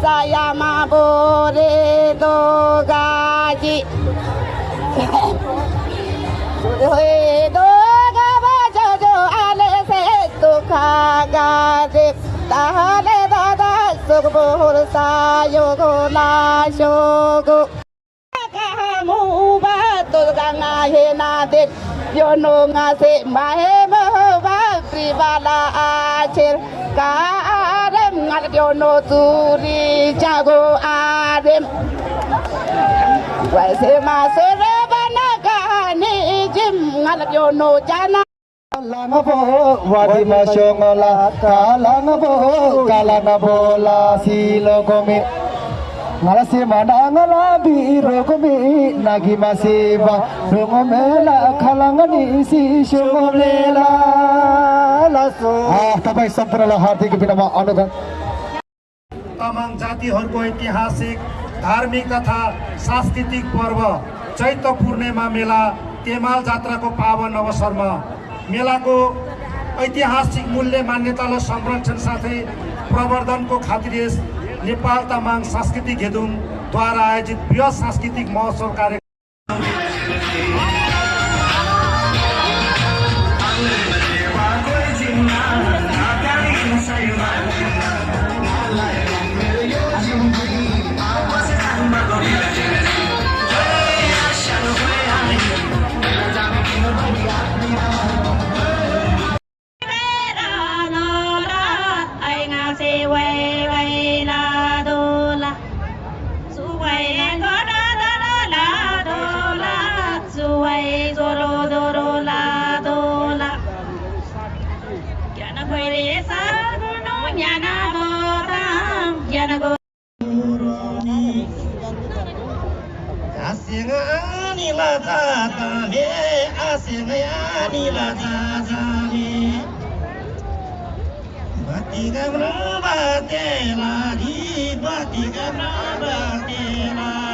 se llama Boredo Gaji. Boredo Gabajo Ale se toca Gaji. Tahale dada sukbur sayogo la shogo. Kamu batu ganga hena de. Yono ngase mahe mahwa pribala acher karem ngat yono turi jago adem waise masore banaka ni jim ngat yono jana langabo wadi masyongola kalangabo la silogome ngalasi manangala birogome nagi masiba rongomela kalangani si shomela laso तपाईं सम्पूर्णलाई हार्दिक विनम्र अनुरोध तमाङ जातिहरूको ऐतिहासिक धार्मिक तथा सांस्कृतिक पर्व चैत्र पूर्णिमा मेला तेमाल जात्राको पावन अवसरमा मेलाको ऐतिहासिक मूल्य मान्यतालाई संरक्षण साथै प्रवर्धनको खातिर नेपाल तामाङ सांस्कृतिक गेदुङद्वारा आयोजित बृहत सांस्कृतिक महोत्सव कार्यक्रम Bati gamra batela di bati gamra batela